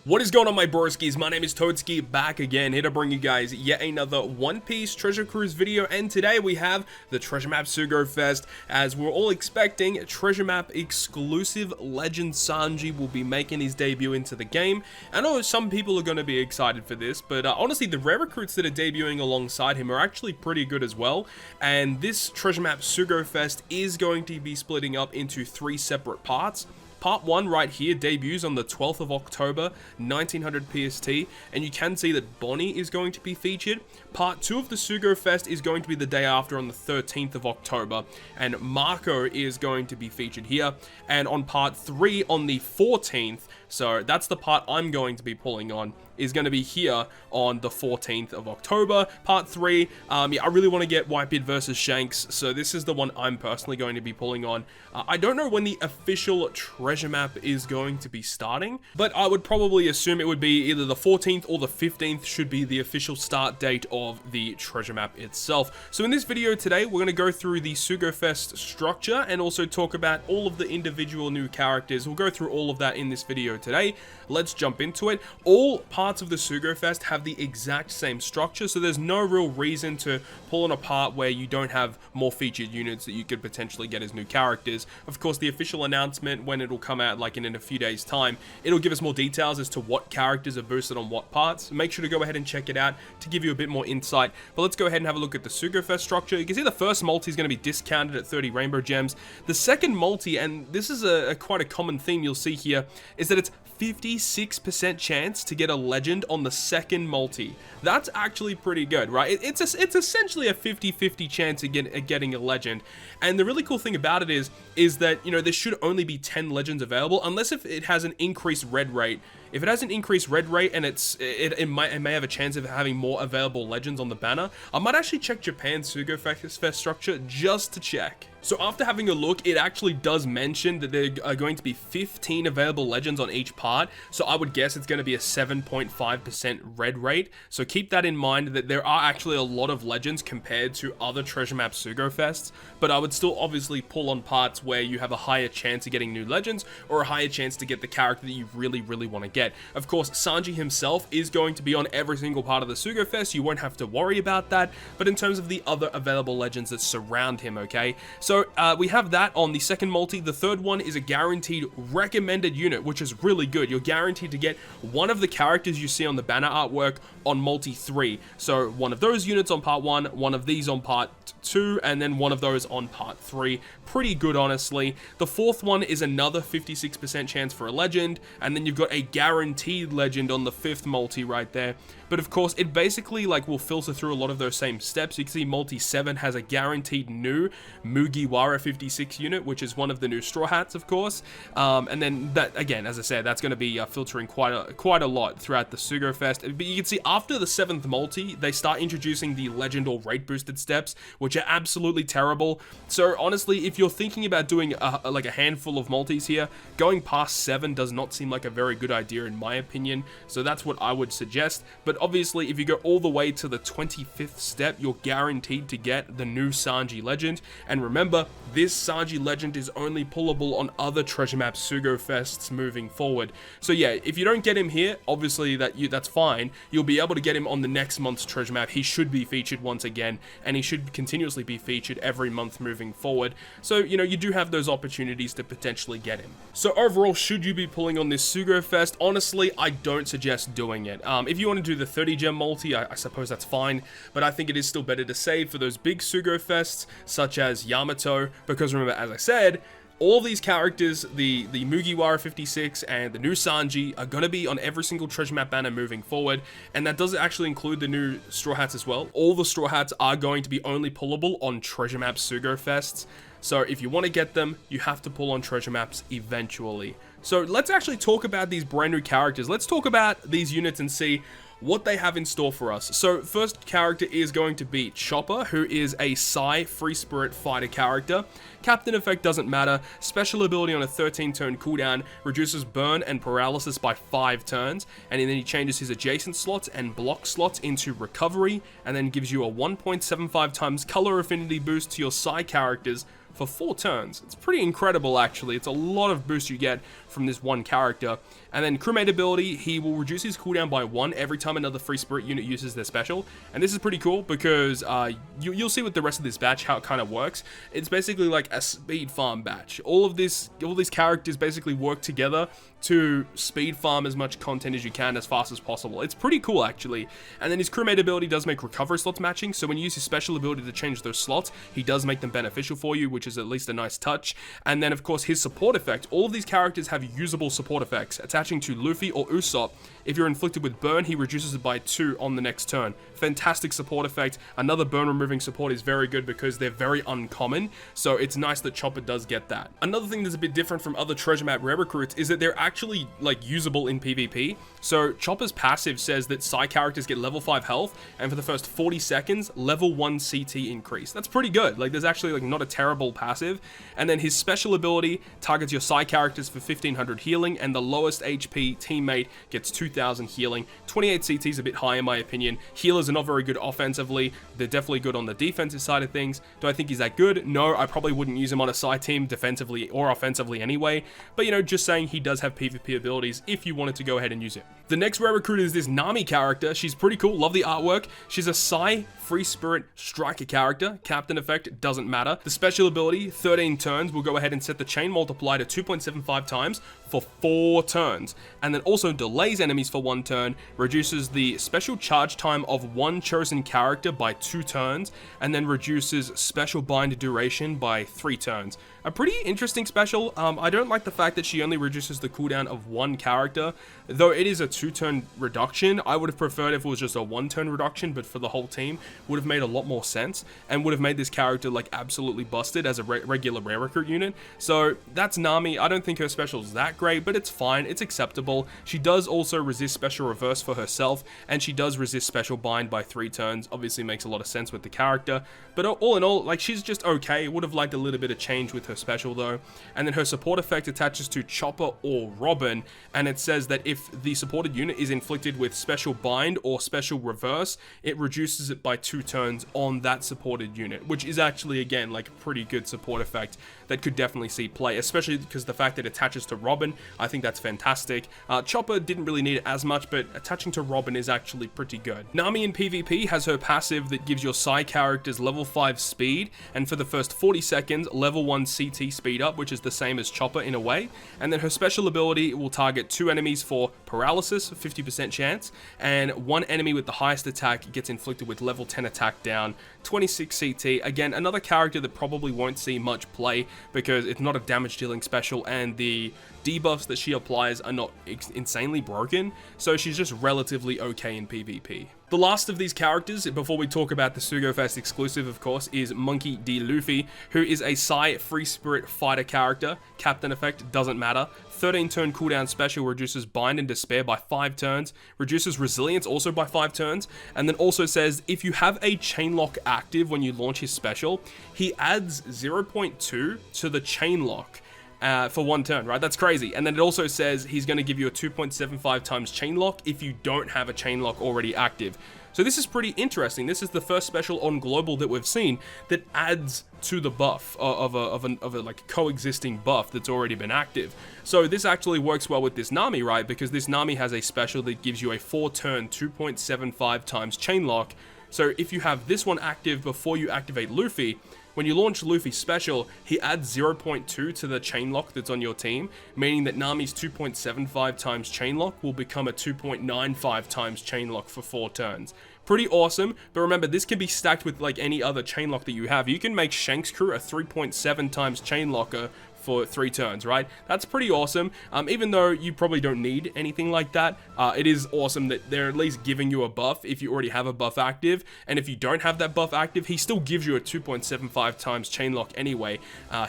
What is going on, my broskiis? My name is Toadskii, back again, here to bring you guys yet another One Piece Treasure Cruise video, and today we have the Treasure Map Sugo-Fest. As we're all expecting, Treasure Map exclusive Legend Sanji will be making his debut into the game. I know some people are going to be excited for this, but honestly, the rare recruits that are debuting alongside him are actually pretty good as well, and this Treasure Map Sugo-Fest is going to be splitting up into 3 separate parts. Part 1 right here debuts on the 12th of October, 1900 PST, and you can see that Bonnie is going to be featured. Part 2 of the Sugo-Fest is going to be the day after on the 13th of October, and Marco is going to be featured here. And on Part 3 on the 14th, so that's the part I'm going to be pulling on, is going to be here on the 14th of October. Part 3, yeah, I really want to get Whitebeard versus Shanks, so this is the one I'm personally going to be pulling on. I don't know when the official treasure map is going to be starting, but I would probably assume it would be either the 14th or the 15th should be the official start date of the treasure map itself. So in this video today, we're going to go through the Sugo-Fest structure and also talk about all of the individual new characters. We'll go through all of that in this video today. Let's jump into it. All parts of the Sugo-Fest have the exact same structure, so there's no real reason to pull on a part where you don't have more featured units that you could potentially get as new characters. Of course, the official announcement, when it'll come out like in a few days time, it'll give us more details as to what characters are boosted on what parts. Make sure to go ahead and check it out to give you a bit more insight. But let's go ahead and have a look at the Sugo-Fest structure. You can see the first multi is going to be discounted at 30 rainbow gems. The second multi, and this is quite a common theme you'll see here, is that it's 56% chance to get a legend on the second multi. That's actually pretty good, right? It's essentially a 50-50 chance of getting a legend. And the really cool thing about it is that, you know, there should only be 10 legends available, unless if it has an increased red rate. If it has an increased red rate and it may have a chance of having more available legends on the banner, I might actually check Japan's Sugo-Fest structure just to check. So after having a look, it actually does mention that there are going to be 15 available legends on each part, so I would guess it's going to be a 7.5% red rate. So keep that in mind, that there are actually a lot of legends compared to other treasure map Sugo-Fests, but I would still obviously pull on parts where you have a higher chance of getting new legends or a higher chance to get the character that you really want to get. Of course, Sanji himself is going to be on every single part of the Sugo-Fest, you won't have to worry about that, but in terms of the other available legends that surround him, okay? So we have that on the second multi. The third one is a guaranteed recommended unit, which is really good. You're guaranteed to get one of the characters you see on the banner artwork on multi 3. So one of those units on part 1, one of these on part 2, and then one of those on part 3. Pretty good, honestly. The fourth one is another 56% chance for a legend, and then you've got a guaranteed legend on the 5th multi right there. But of course, it basically like will filter through a lot of those same steps. You can see multi 7 has a guaranteed new MUGIWARA 56 unit, which is one of the new Straw Hats, of course. And then that, again, as I said, that's going to be filtering quite a lot throughout the Sugo-Fest. But you can see after the 7th multi, they start introducing the legend or rate boosted steps, which are absolutely terrible. So honestly, if you're thinking about doing like a handful of multis here, going past 7 does not seem like a very good idea in my opinion. So that's what I would suggest. But obviously, if you go all the way to the 25th step, you're guaranteed to get the new Sanji legend. And remember, this Sanji legend is only pullable on other treasure map Sugo-Fests moving forward. So yeah, if you don't get him here, obviously that's fine. You'll be able to get him on the next month's treasure map. He should be featured once again, and he should continuously be featured every month moving forward. So, you know, you do have those opportunities to potentially get him. So overall, should you be pulling on this Sugo-Fest? Honestly, I don't suggest doing it. If you want to do the 30 gem multi, I suppose that's fine, but I think it is still better to save for those big Sugo-Fests, such as Yamato, because remember, as I said, all these characters, the Mugiwara 56 and the new Sanji, are going to be on every single treasure map banner moving forward, and that does actually include the new Straw Hats as well. All the Straw Hats are going to be only pullable on treasure map Sugo-Fests, so if you want to get them, you have to pull on treasure maps eventually. So let's actually talk about these brand new characters. Let's talk about these units and see what they have in store for us. So first character is going to be Chopper, who is a Psy Free Spirit fighter character. Captain effect doesn't matter. Special ability on a 13 turn cooldown reduces burn and paralysis by 5 turns, and then he changes his adjacent slots and block slots into recovery, and then gives you a 1.75 times color affinity boost to your Psy characters for 4 turns. It's pretty incredible, actually. It's a lot of boost you get from this one character. And then crewmate ability, he will reduce his cooldown by 1 every time another free spirit unit uses their special. And this is pretty cool because you'll see with the rest of this batch how it kind of works. It's basically like a speed farm batch. All these characters basically work together to speed farm as much content as you can as fast as possible. It's pretty cool, actually. And then his crewmate ability does make recovery slots matching, so when you use his special ability to change those slots, he does make them beneficial for you, which is at least a nice touch. And then, of course, his support effect. All of these characters have usable support effects. Attaching to Luffy or Usopp, if you're inflicted with burn, he reduces it by 2 on the next turn. Fantastic support effect. Another burn removing support is very good because they're very uncommon, so it's nice that Chopper does get that. Another thing that's a bit different from other treasure map rare recruits is that they're actually like usable in PvP. So Chopper's passive says that Psy characters get level 5 health, and for the first 40 seconds, level 1 CT increase. That's pretty good. Like, there's actually like not a terrible passive. And then his special ability targets your Psy characters for 1500 healing, and the lowest HP teammate gets 2000 healing. 28 CT is a bit high in my opinion. Healers are not very good offensively. They're definitely good on the defensive side of things. Do I think he's that good? No, I probably wouldn't use him on a Psy team defensively or offensively anyway. But, you know, just saying he does have PvP abilities if you wanted to go ahead and use it. The next rare recruit is this Nami character. She's pretty cool. Love the artwork. She's a Psy free spirit striker character. Captain effect doesn't matter. The special ability, 13 turns, will go ahead and set the chain multiplier to 2.75 times for 4 turns. And then also delays enemies for 1 turn, reduces the special charge time of one chosen character by 2 turns, and then reduces special bind duration by 3 turns. A pretty interesting special. I don't like the fact that she only reduces the cooldown of one character, though it is a 2-turn reduction. I would have preferred if it was just a 1-turn reduction, but for the whole team, would have made a lot more sense, and would have made this character like absolutely busted as a regular rare recruit unit. So that's Nami. I don't think her special is that great, but it's fine. It's acceptable. She does also resist special reverse for herself, and she does resist special bind by 3 turns. Obviously makes a lot of sense with the character, but all in all, like, she's just okay. Would have liked a little bit of change with her special though. And then her support effect attaches to Chopper or Robin, and it says that if the supported unit is inflicted with special bind or special reverse, it reduces it by 2 turns on that supported unit, which is actually, again, like a pretty good support effect that could definitely see play, especially because the fact that it attaches to Robin, I think that's fantastic. Chopper didn't really need it as much, but attaching to Robin is actually pretty good. Nami in PvP has her passive that gives your Psy characters level 5 speed, and for the first 40 seconds, level 1 CT speed up, which is the same as Chopper in a way. And then her special ability will target 2 enemies for paralysis, 50% chance, and 1 enemy with the highest attack gets inflicted with level 10 attack down, 26 CT. Again, another character that probably won't see much play because it's not a damage dealing special, and the debuffs that she applies are not insanely broken, so she's just relatively okay in PvP. The last of these characters, before we talk about the Sugo-Fest exclusive, of course, is Monkey D. Luffy, who is a Psy free spirit fighter character. Captain effect doesn't matter. 13 turn cooldown special reduces bind and despair by 5 turns, reduces resilience also by 5 turns, and then also says if you have a chain lock active when you launch his special, he adds 0.2 to the chain lock. For 1 turn, right? That's crazy. And then it also says he's going to give you a 2.75 times chain lock if you don't have a chain lock already active. So this is pretty interesting. This is the first special on global that we've seen that adds to the buff of a like coexisting buff that's already been active. So this actually works well with this Nami, right? Because this Nami has a special that gives you a 4-turn 2.75 times chain lock. So if you have this one active before you activate Luffy, when you launch Luffy's special, he adds 0.2 to the chain lock that's on your team, meaning that Nami's 2.75 times chain lock will become a 2.95 times chain lock for 4 turns. Pretty awesome, but remember, this can be stacked with like any other chain lock that you have. You can make Shanks' crew a 3.7 times chain locker for 3 turns, right? That's pretty awesome. Even though you probably don't need anything like that, it is awesome that they're at least giving you a buff if you already have a buff active, and if you don't have that buff active, he still gives you a 2.75 times chain lock anyway.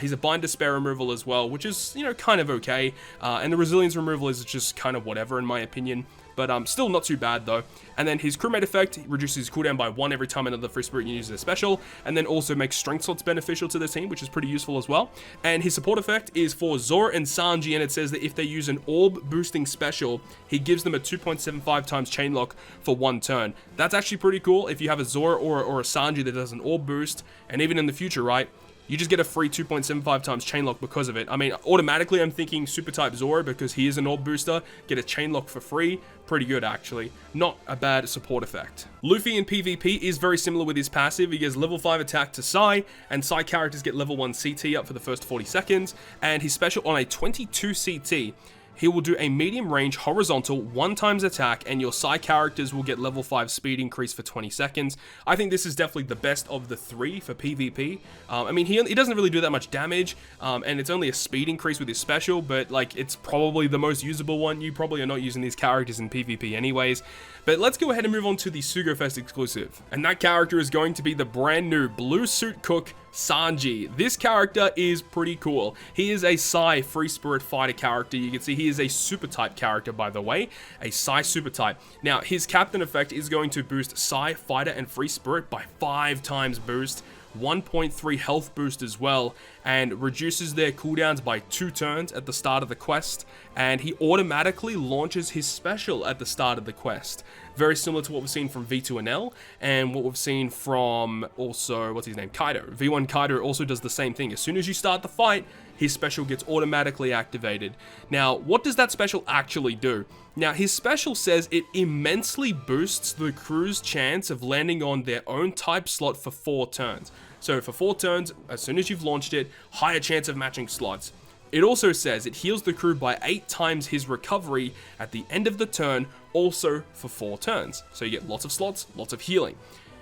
He's a bind despair removal as well, which is, you know, kind of okay, and the resilience removal is just kind of whatever in my opinion. But still not too bad though. And then his crewmate effect reduces cooldown by 1 every time another free spirit uses a special, and then also makes strength slots beneficial to the team, which is pretty useful as well. And his support effect is for Zoro and Sanji, and it says that if they use an orb boosting special, he gives them a 2.75 times chain lock for 1 turn. That's actually pretty cool if you have a Zoro or a Sanji that does an orb boost, and even in the future, right? you just get a free 2.75 times chain lock because of it. I mean, automatically I'm thinking super type Zoro because he is an orb booster. Get a chain lock for free. Pretty good, actually. Not a bad support effect. Luffy in PvP is very similar with his passive. He gets level 5 attack to Sai, and Sai characters get level 1 CT up for the first 40 seconds, and his special on a 22 CT, he will do a medium range horizontal 1 times attack, and your Sai characters will get level 5 speed increase for 20 seconds. I think this is definitely the best of the 3 for PvP. I mean, he doesn't really do that much damage, and it's only a speed increase with his special, but like, it's probably the most usable one. You probably are not using these characters in PvP anyways. But let's go ahead and move on to the Sugo-Fest exclusive. And that character is going to be the brand new Blue Suit Cook, Sanji. This character is pretty cool. He is a Sai free spirit fighter character. You can see he is a super type character, by the way, a Sai super type. Now, his captain effect is going to boost Sai fighter and free spirit by 5 times boost, 1.3 health boost as well, and reduces their cooldowns by 2 turns at the start of the quest, and he automatically launches his special at the start of the quest. Very similar to what we've seen from V2NL and what we've seen from also, what's his name, Kaido. V1 Kaido also does the same thing. As soon as you start the fight, his special gets automatically activated. Now, what does that special actually do? Now, his special says it immensely boosts the crew's chance of landing on their own type slot for 4 turns. So for 4 turns, as soon as you've launched it, higher chance of matching slots. It also says it heals the crew by 8 times his recovery at the end of the turn, also for 4 turns. So you get lots of slots, lots of healing.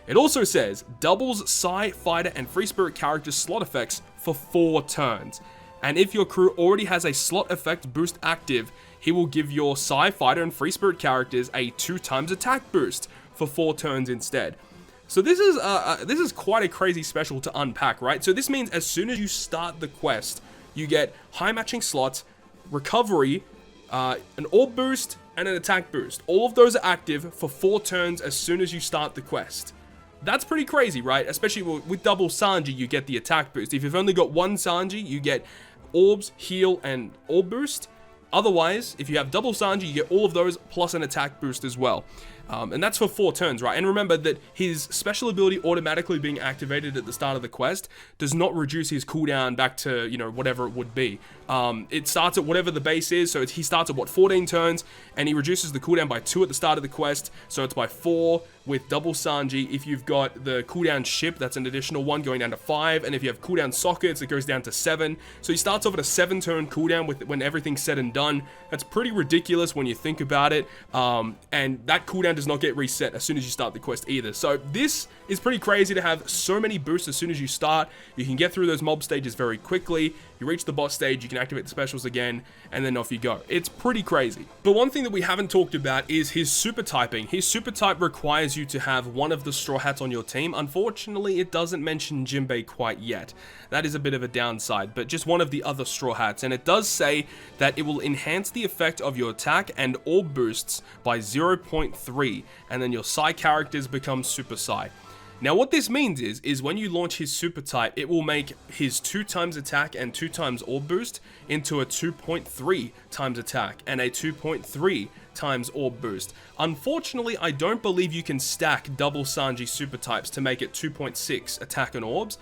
It also says doubles Sai, fighter, and free spirit character slot effects for 4 turns. And if your crew already has a slot effect boost active, he will give your Sai, fighter, and free spirit characters a 2 times attack boost for 4 turns instead. So this is quite a crazy special to unpack, right? So this means as soon as you start the quest, you get high matching slots, recovery, an orb boost, and an attack boost. All of those are active for 4 turns as soon as you start the quest. That's pretty crazy, right? Especially with double Sanji, you get the attack boost. If you've only got 1 Sanji, you get orbs, heal, and orb boost. Otherwise, if you have double Sanji, you get all of those plus an attack boost as well. And that's for 4 turns, right? And remember that his special ability automatically being activated at the start of the quest does not reduce his cooldown back to, you know, whatever it would be. It starts at whatever the base is, so he starts at, 14 turns, and he reduces the cooldown by 2 at the start of the quest, so it's by 4 with double Sanji. If you've got the cooldown ship, that's an additional 1 going down to 5, and if you have cooldown sockets, it goes down to 7. So he starts off at a 7-turn cooldown when everything's said and done. That's pretty ridiculous when you think about it, and that cooldown does not get reset as soon as you start the quest either. So this is pretty crazy to have so many boosts as soon as you start. You can get through those mob stages very quickly. You reach the boss stage, you can activate the specials again, and then off you go. It's pretty crazy. But one thing that we haven't talked about is his super typing. His super type requires you to have one of the Straw Hats on your team. Unfortunately, it doesn't mention Jinbei quite yet. That is a bit of a downside, but just one of the other Straw Hats. And it does say that it will enhance the effect of your attack and orb boosts by 0.3, and then your Sai characters become Super Sai. Now what this means is when you launch his super type, it will make his 2 times attack and 2 times orb boost into a 2.3 times attack and a 2.3 times orb boost. Unfortunately, I don't believe you can stack double Sanji super types to make it 2.6 attack and orbs.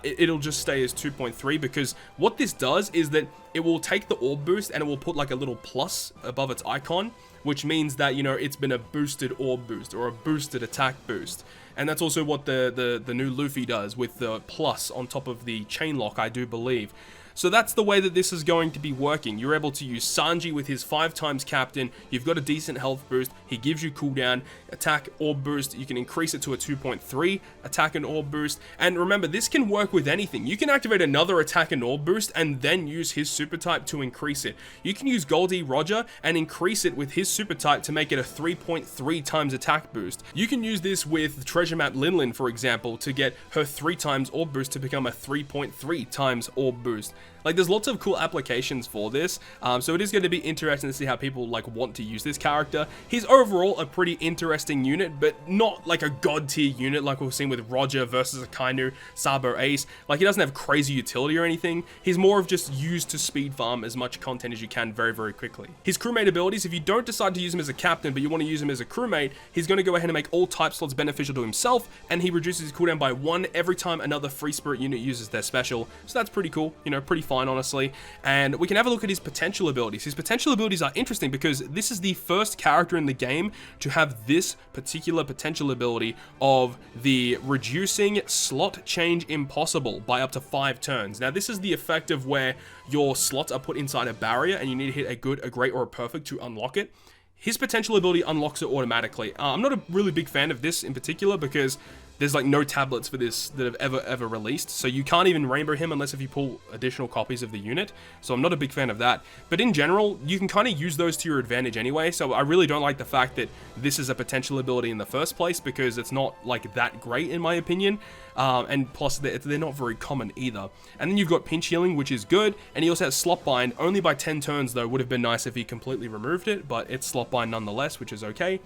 It'll just stay as 2.3 because what this does is that it will take the orb boost and it will put like a little plus above its icon, which means that, you know, it's been a boosted orb boost or a boosted attack boost. And that's also what the new Luffy does with the plus on top of the chain lock, I do believe. So that's the way that this is going to be working. You're able to use Sanji with his 5 times captain. You've got a decent health boost. He gives you cooldown, attack, orb boost. You can increase it to a 2.3 attack and orb boost. And remember, this can work with anything. You can activate another attack and orb boost and then use his super type to increase it. You can use Goldie Roger and increase it with his super type to make it a 3.3 times attack boost. You can use this with Treasure Map Linlin, for example, to get her 3 times orb boost to become a 3.3 times orb boost. Like, there's lots of cool applications for this, so it is going to be interesting to see how people like want to use this character. He's overall a pretty interesting unit, but not like a god tier unit like we've seen with Roger versus Akainu, Sabo Ace. Like, he doesn't have crazy utility or anything. He's more of just used to speed farm as much content as you can very, very quickly. His crewmate abilities, if you don't decide to use him as a captain, but you want to use him as a crewmate, he's going to go ahead and make all type slots beneficial to himself, and he reduces his cooldown by 1 every time another free spirit unit uses their special. So that's pretty cool, you know, pretty fine, honestly. And we can have a look at his potential abilities. His potential abilities are interesting because this is the first character in the game to have this particular potential ability of the reducing slot change impossible by up to 5 turns. Now, this is the effect of where your slots are put inside a barrier and you need to hit a good, a great, or a perfect to unlock it. His potential ability unlocks it automatically. I'm not a really big fan of this in particular because there's like no tablets for this that have ever released, so you can't even rainbow him unless if you pull additional copies of the unit, so I'm not a big fan of that. But in general, you can kind of use those to your advantage anyway, so I really don't like the fact that this is a potential ability in the first place because it's not like that great in my opinion, and plus they're not very common either. And then you've got pinch healing, which is good, and he also has slot bind, only by 10 turns though. Would have been nice if he completely removed it, but it's slot bind nonetheless, which is okay.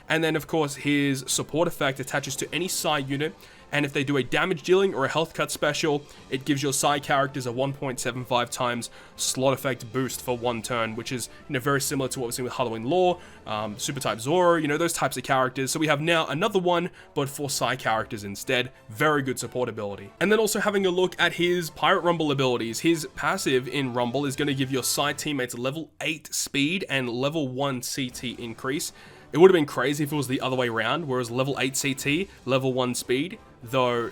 And then of course his support effect attaches to any side unit, and if they do a damage dealing or a health cut special, it gives your side characters a 1.75 times slot effect boost for 1 turn, which is, you know, very similar to what we've seen with Halloween Lore, Super Type Zoro, you know, those types of characters. So we have now another one, but for side characters instead. Very good support ability. And then also having a look at his Pirate Rumble abilities. His passive in Rumble is going to give your side teammates level 8 speed and level 1 CT increase. It would have been crazy if it was the other way around, whereas level 8 CT, level 1 speed, though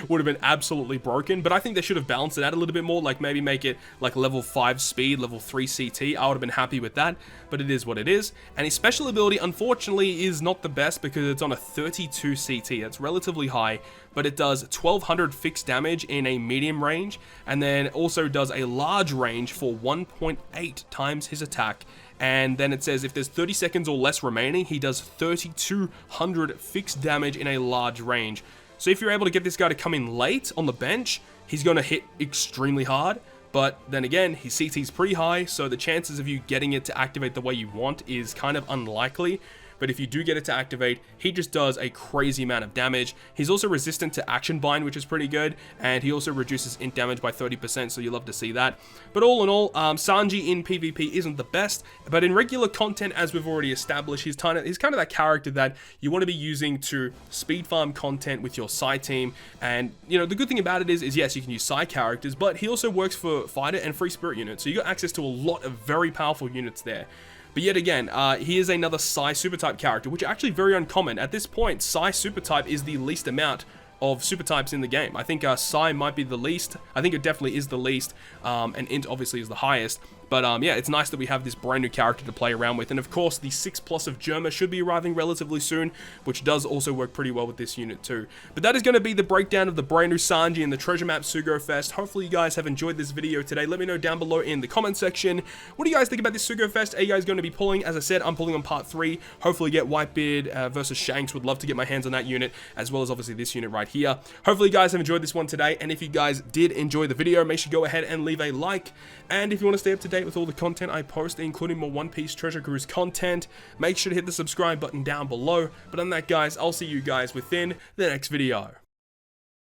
would have been absolutely broken. But I think they should have balanced it out a little bit more, like maybe make it like level 5 speed, level 3 CT. I would have been happy with that, but it is what it is. And his special ability, unfortunately, is not the best because it's on a 32 CT. That's relatively high, but it does 1200 fixed damage in a medium range, and then also does a large range for 1.8 times his attack. And then it says if there's 30 seconds or less remaining, he does 3200 fixed damage in a large range. So if you're able to get this guy to come in late on the bench, he's going to hit extremely hard. But then again, his CT is pretty high, so the chances of you getting it to activate the way you want is kind of unlikely. But if you do get it to activate, he just does a crazy amount of damage. He's also resistant to action bind, which is pretty good, and he also reduces int damage by 30%, so you love to see that. But all in all, Sanji in PvP isn't the best, but in regular content, as we've already established, he's kind of that character that you want to be using to speed farm content with your side team. And you know, the good thing about it is yes, you can use side characters, but he also works for fighter and free spirit units, so you got access to a lot of very powerful units there. But yet again, he is another Psy super type character, which are actually very uncommon. At this point, Psy super type is the least amount of super types in the game. I think Psy might be the least. I think it definitely is the least, and Int obviously is the highest. But yeah, it's nice that we have this brand new character to play around with. And of course, the 6+ of Germa should be arriving relatively soon, which does also work pretty well with this unit too. But that is going to be the breakdown of the brand new Sanji and the treasure map Sugo-Fest. Hopefully you guys have enjoyed this video today. Let me know down below in the comment section. What do you guys think about this Sugo-Fest? Are you guys going to be pulling? As I said, I'm pulling on part 3. Hopefully get Whitebeard versus Shanks. Would love to get my hands on that unit, as well as obviously this unit right here. Hopefully you guys have enjoyed this one today. And if you guys did enjoy the video, make sure you go ahead and leave a like. And if you want to stay up to date with all the content I post, including more One Piece Treasure Cruise content, make sure to hit the subscribe button down below. But on that, guys, I'll see you guys within the next video.